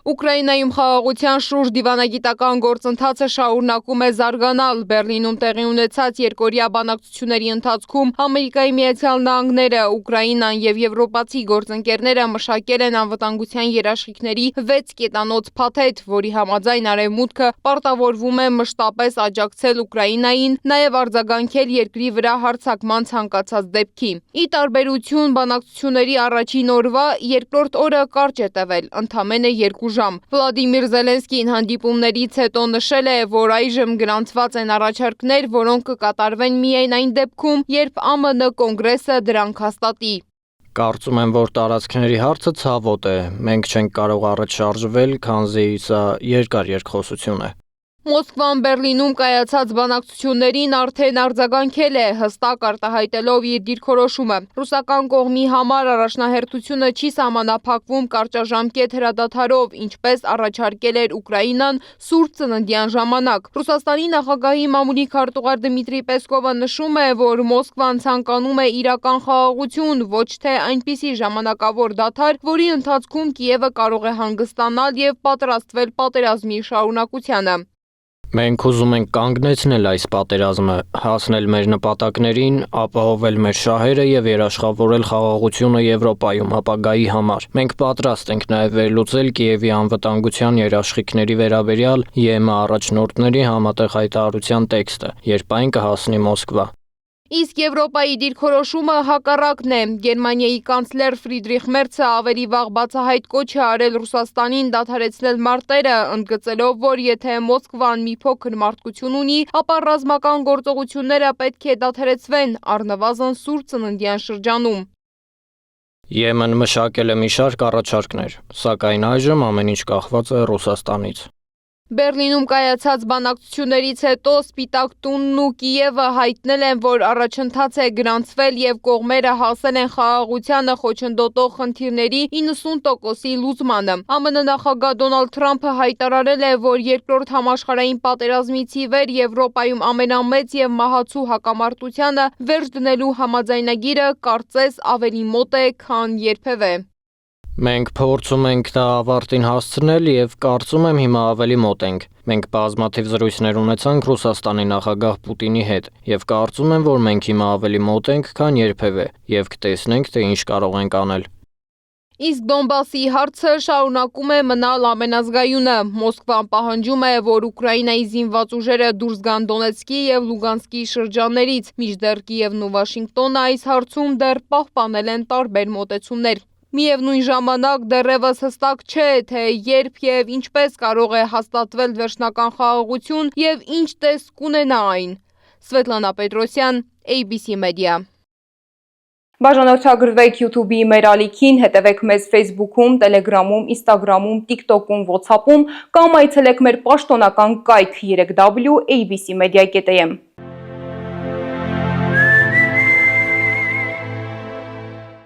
Ուկրաինայում խաղաղության շուրջ դիվանագիտական գործընթացը շարունակում է զարգանալ։ Բեռլինում տեղի ունեցած երկօրյա բանակցությունների ընթացքում Ամերիկայի Միացյալ Նահանգները, Ուկրաինան եւ եվրոպացի գործընկերները մշակել են անվտանգության երաշխիքների 6 կետանոց փաթեթ, որի համաձայն Արևմուտքը պարտավորվում է մշտապես աջակցել Ուկրաինային, նաեւ արձագանքել երկրի վրա հարձակման ցանկացած դեպքի։ Ի տարբերություն բանակցությունների առաջին օրվա, երկրորդ օրը կարճ է տևել, ընդամենը 2 ժամ։ Վլադիմիր Զելենսկին հանդիպումներից հետո նշել է, որ այժմ գրանցված են առաջարկներ, որոնք կկատարվեն միայն այն դեպքում, երբ ԱՄՆ կոնգրեսը դրանք հաստատի։ Կարծում եմ, որ տարածքների հարցը ցավոտ է։ Մենք չենք կարող առաջ շարժվել, քանզի սա երկար երկխոսություն է։ Մոսկվան Բեռլինում կայացած բանակցություններին արդեն արձագանքել է, հստակ արտահայտելով իր դիրքորոշումը։ Ռուսական կողմի համար առաջնահերթությունը չի սահմանափակվում կարճաժամկետ հրադադարով, ինչպես առաջարկել էր Ուկրաինան Սուրբ ծննդյան ժամանակ։ Ռուսաստանի նախագահի մամուլի քարտուղար Դմիտրի Պեսկովը նշում է, որ Մոսկվան ցանկանում է իրական խաղաղություն, ոչ թե այնպիսի ժամանակավոր դադար, որի ընթացքում Կիևը կարող է հանգստանալ եւ պատրաստվել պատերազմի շարունակությանը։ Մենք ուզում ենք կանգնեցնել այս պատերազմը, հասնել մեր նպատակներին, ապահովել մեր շահերը եւ երաշխավորել խաղաղությունը Եվրոպայում ապագայի համար։ Մենք պատրաստ ենք նաեւ վերլուծել Կիևի անվտանգության երաշխիքների վերաբերյալ ԵՄ առաջնորդների համատեղ հայտարարության տեքստը, երբ այն կհասնի Մոսկվա։ Իսկ Եվրոպայի դիրքորոշումը հակառակն է։ Գերմանիայի կանցլեր Ֆրիդրիխ Մերցը ավելի վաղ բացահայտ կոչ է արել Ռուսաստանին դադարեցնել մարտերը, ընդգծելով, որ եթե Մոսկվան մի փոքր մարտկություն ունի, ապա ռազմական գործողությունները պետք է դադարեցվեն, առնվազն Սուրբ ծննդյան շրջանում։ ԵՄ-ն մշակել է մի շարք առաջարկներ, սակայն այժմ ամեն ինչ կախված է Ռուսաստանից։ Բեռլինում կայացած բանակցություններից հետո Սպիտակ տունն ու Կիևը հայտնել են, որ առաջընթաց է գրանցվել եւ կողմերը հասել են խաղաղությանը խոչընդոտող խնդիրների 90%-ի լուծմանը։ ԱՄՆ նախագահ Դոնալդ Թրամփը հայտարարել է, որ երկրորդ համաշխարհային պատերազմից ի վեր Եվրոպայում ամենամեծ եւ մահացու հակամարտությանը վերջ դնելու համաձայնագիրը կարծես ավելի մոտ է, քան երբևէ։ Մենք փորձում ենք դա ավարտին հասցնել եւ կարծում եմ հիմա ավելի մոտ ենք։ Մենք բազմաթիվ զրույցներ ունեցանք Ռուսաստանի նախագահ Պուտինի հետ եւ կարծում եմ, որ մենք հիմա ավելի մոտ ենք, քան երբևէ եւ կտեսնենք, թե ինչ կարող ենք անել։ Իսկ Դոնբասի հարցը շարունակում է մնալ ամենազգայունը։ Մոսկվան պահանջում է, որ Ուկրաինայի զինված ուժերը դուրս գան Դոնեցկի եւ Լուգանսկի շրջաններից, մինչդեռ Կիևն ու Վաշինգտոնը այս հարցում դեռ պահպանել են տարբեր մոտեցումներ։ Միևնույն ժամանակ դեռևս հստակ չէ, թե երբ եւ ինչպես կարող է հաստատվել վերջնական խաղաղություն եւ ինչ տեսք կունենա այն։ Սվետլանա Պետրոսյան, ABC Media։ Բաժանորդագրվեք YouTube-ի մեր ալիքին, հետևեք մեզ Facebook-ում, Telegram-ում, Instagram-ում, TikTok-ում, WhatsApp-ում կամ այցելեք մեր պաշտոնական կայք www.abcmedia.am։